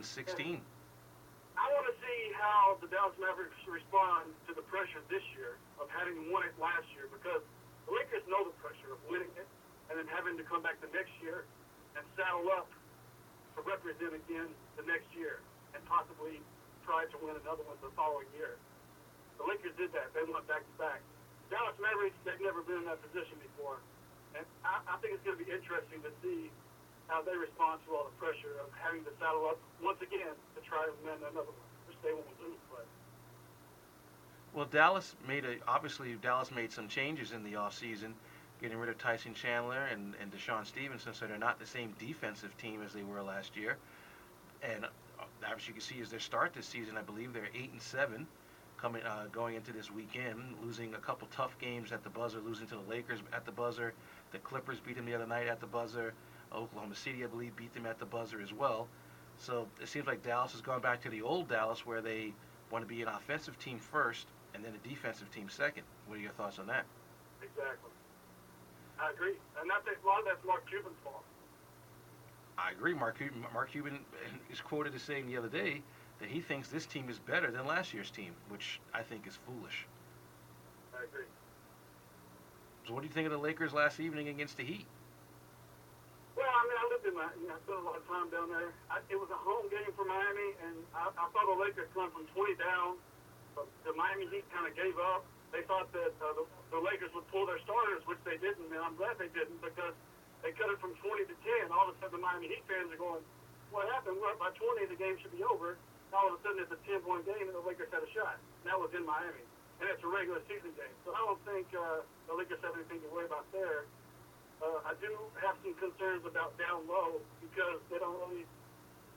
And 16. I want to see how the Dallas Mavericks respond to the pressure this year of having won it last year, because the Lakers know the pressure of winning it and then having to come back the next year and saddle up to represent again the next year and possibly try to win another one the following year. The Lakers did that. They went back to back. Dallas Mavericks, they've never been in that position before. And I think it's going to be interesting to see how they respond to all the pressure of having to saddle up once again to try and win another one, which they won't lose. But Well, obviously Dallas made some changes in the offseason, getting rid of Tyson Chandler and Deshaun Stevenson, so they're not the same defensive team as they were last year. And as you can see, as their start this season, I believe they're 8-7, going into this weekend, losing a couple tough games at the buzzer, losing to the Lakers at the buzzer. The Clippers beat them the other night at the buzzer. Oklahoma City, I believe, beat them at the buzzer as well. So it seems like Dallas has gone back to the old Dallas where they want to be an offensive team first and then a defensive team second. What are your thoughts on that? exactly, I agree. And I think a lot of that's Mark Cuban's fault. I agree. Mark Cuban is quoted as saying the other day that he thinks this team is better than last year's team, which I think is foolish. I agree. So what do you think of the Lakers last evening against the Heat? Well, I mean, I lived in Miami. I spent a lot of time down there. It was a home game for Miami, and I saw the Lakers come from 20 down. But the Miami Heat kind of gave up. They thought that the Lakers would pull their starters, which they didn't, and I'm glad they didn't, because they cut it from 20 to 10. All of a sudden, the Miami Heat fans are going, "What happened? We're up by 20. The game should be over." And all of a sudden, it's a 10-point game, and the Lakers had a shot. And that was in Miami, and it's a regular season game. So I don't think the Lakers have anything to worry about there. I do have some concerns about down low, because they don't really.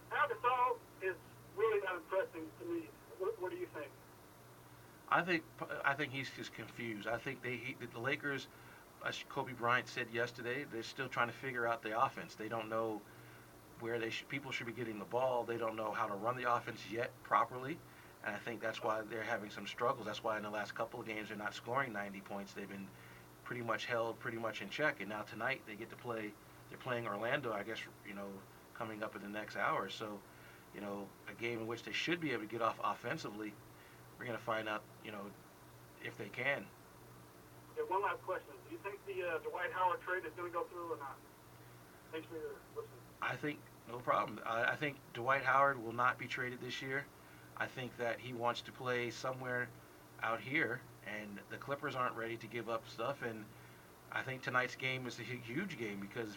Gasol is really not impressing to me. What do you think? I think I think he's just confused. I think the Lakers, as Kobe Bryant said yesterday, they're still trying to figure out the offense. They don't know where people should be getting the ball. They don't know how to run the offense yet properly, and I think that's why they're having some struggles. That's why in the last couple of games they're not scoring 90 points. They've been pretty much held pretty much in check, and now tonight they get to play. They're playing Orlando, I guess, coming up in the next hour. So, a game in which they should be able to get off offensively. We're going to find out, if they can. Yeah, one last question. Do you think the Dwight Howard trade is going to go through or not? Thanks for your listening. I think no problem. I think Dwight Howard will not be traded this year. I think that he wants to play somewhere out here, and the Clippers aren't ready to give up stuff. And I think tonight's game is a huge game because,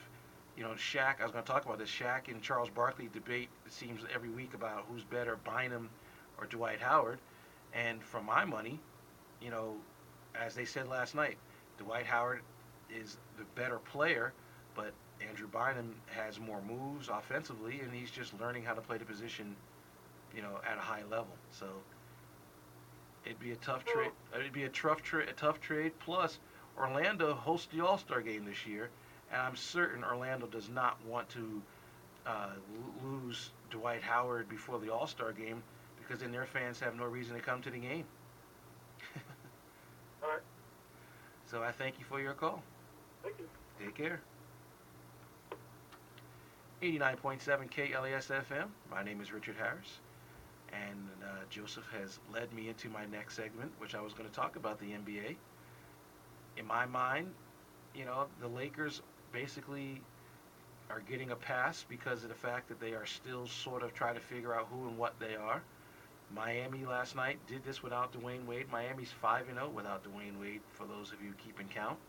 Shaq. I was going to talk about this. Shaq and Charles Barkley debate. It seems every week about who's better, Bynum or Dwight Howard. And for my money, as they said last night, Dwight Howard is the better player, but Andrew Bynum has more moves offensively, and he's just learning how to play the position, at a high level. So it'd be a tough trade. It'd be a tough trade. Plus, Orlando hosts the All-Star game this year, and I'm certain Orlando does not want to lose Dwight Howard before the All-Star game because then their fans have no reason to come to the game. All right. So I thank you for your call. Thank you. Take care. 89.7 KLAS FM. My name is Richard Harris, and Joseph has led me into my next segment, which I was going to talk about the NBA. In my mind, the Lakers basically are getting a pass because of the fact that they are still sort of trying to figure out who and what they are. Miami last night did this without Dwayne Wade. Miami's 5-0 without Dwayne Wade, for those of you keeping count.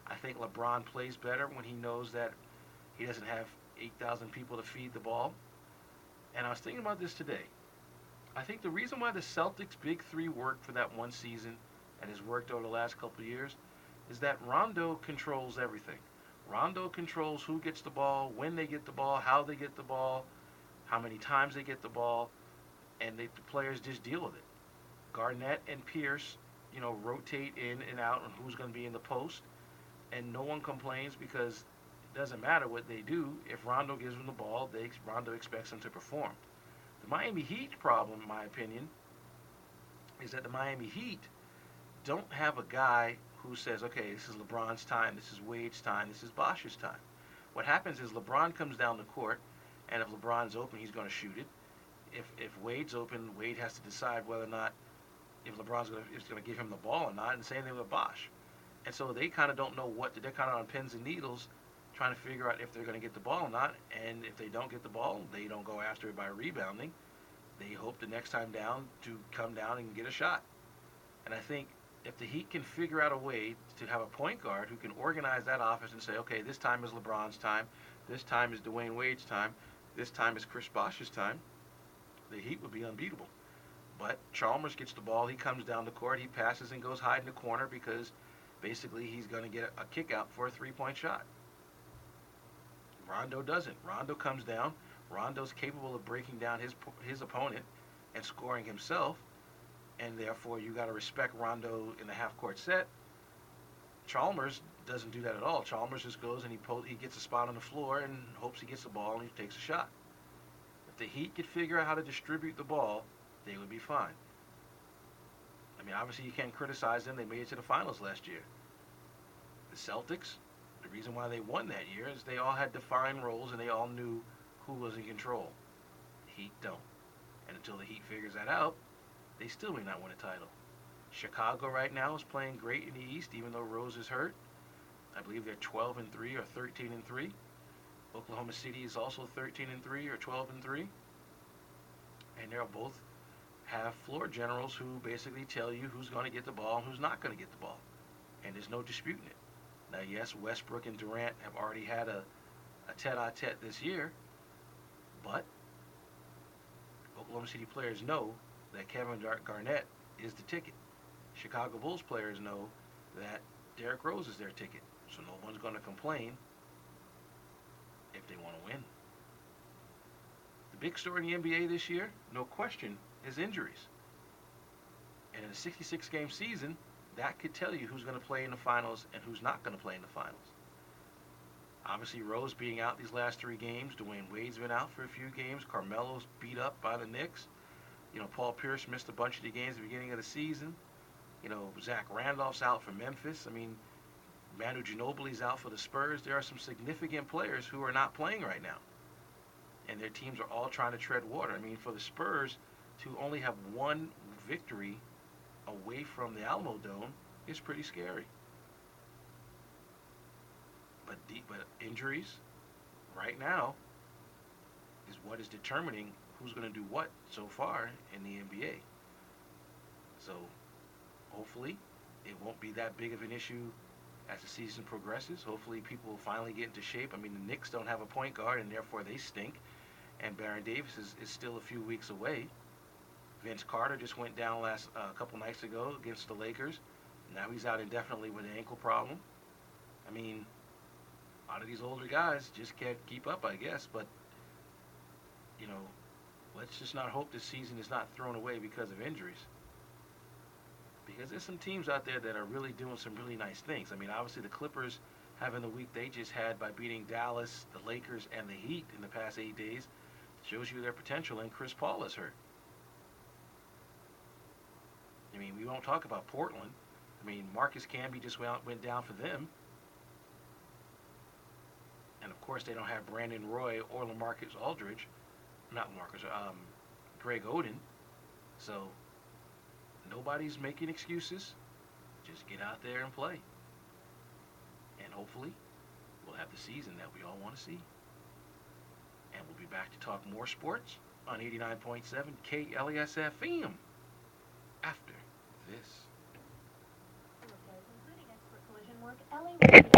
I think LeBron plays better when he knows that he doesn't have 8,000 people to feed the ball. And I was thinking about this today. I think the reason why the Celtics' Big Three worked for that one season and has worked over the last couple of years is that Rondo controls everything. Rondo controls who gets the ball, when they get the ball, how they get the ball, how many times they get the ball, and the players just deal with it. Garnett and Pierce, rotate in and out on who's going to be in the post, and no one complains because it doesn't matter what they do. If Rondo gives them the ball, Rondo expects them to perform. The Miami Heat problem, in my opinion, is that the Miami Heat don't have a guy who says, okay, this is LeBron's time, this is Wade's time, this is Bosh's time. What happens is LeBron comes down the court, and if LeBron's open, he's going to shoot it. If Wade's open, Wade has to decide whether or not if LeBron's is going to give him the ball or not, and same thing with Bosh. And so they kind of don't know what to. They're kind of on pins and needles, trying to figure out if they're going to get the ball or not. And if they don't get the ball, they don't go after it by rebounding. They hope the next time down to come down and get a shot. And I think if the Heat can figure out a way to have a point guard who can organize that offense and say, okay, this time is LeBron's time, this time is Dwayne Wade's time, this time is Chris Bosh's time, the Heat would be unbeatable. But Chalmers gets the ball, he comes down the court, he passes and goes hide in the corner because basically he's going to get a kick out for a three-point shot. Rondo doesn't. Rondo comes down. Rondo's capable of breaking down his opponent and scoring himself, and therefore you got to respect Rondo in the half-court set. Chalmers doesn't do that at all. Chalmers just goes and he gets a spot on the floor and hopes he gets the ball and he takes a shot. If the Heat could figure out how to distribute the ball, they would be fine. I mean, obviously you can't criticize them. They made it to the finals last year. The Celtics, the reason why they won that year is they all had defined roles and they all knew who was in control. The Heat don't. And until the Heat figures that out, they still may not win a title. Chicago right now is playing great in the East, even though Rose is hurt. I believe they're 12-3 or 13-3. Oklahoma City is also 13-3 or 12-3. And they'll both have floor generals who basically tell you who's going to get the ball and who's not going to get the ball. And there's no disputing it. Now, yes, Westbrook and Durant have already had a tete-a-tete this year, but Oklahoma City players know that Kevin Garnett is the ticket. Chicago Bulls players know that Derrick Rose is their ticket, so no one's going to complain if they want to win. The big story in the NBA this year, no question, is injuries. And in a 66-game season, that could tell you who's going to play in the finals and who's not going to play in the finals. Obviously, Rose being out these last 3 games. Dwayne Wade's been out for a few games. Carmelo's beat up by the Knicks. You know, Paul Pierce missed a bunch of the games at the beginning of the season. You know, Zach Randolph's out for Memphis. I mean, Manu Ginobili's out for the Spurs. There are some significant players who are not playing right now. And their teams are all trying to tread water. I mean, for the Spurs to only have 1 victory away from the Alamo Dome is pretty scary. But injuries right now is what is determining who's going to do what so far in the NBA. So hopefully it won't be that big of an issue as the season progresses. Hopefully people will finally get into shape. I mean, the Knicks don't have a point guard and therefore they stink. And Baron Davis is still a few weeks away. Vince Carter just went down a couple nights ago against the Lakers. Now he's out indefinitely with an ankle problem. I mean, a lot of these older guys just can't keep up, I guess. But, you know, let's just not hope this season is not thrown away because of injuries. Because there's some teams out there that are really doing some really nice things. I mean, obviously the Clippers having the week they just had by beating Dallas, the Lakers, and the Heat in the past 8 days shows you their potential, and Chris Paul is hurt. I mean, we won't talk about Portland. I mean, Marcus Camby just went down for them. And, of course, they don't have Brandon Roy or LaMarcus Aldridge. Not LaMarcus, Greg Oden. So, nobody's making excuses. Just get out there and play. And hopefully, we'll have the season that we all want to see. And we'll be back to talk more sports on 89.7 KLES-FM after this. Including expert collision work, LA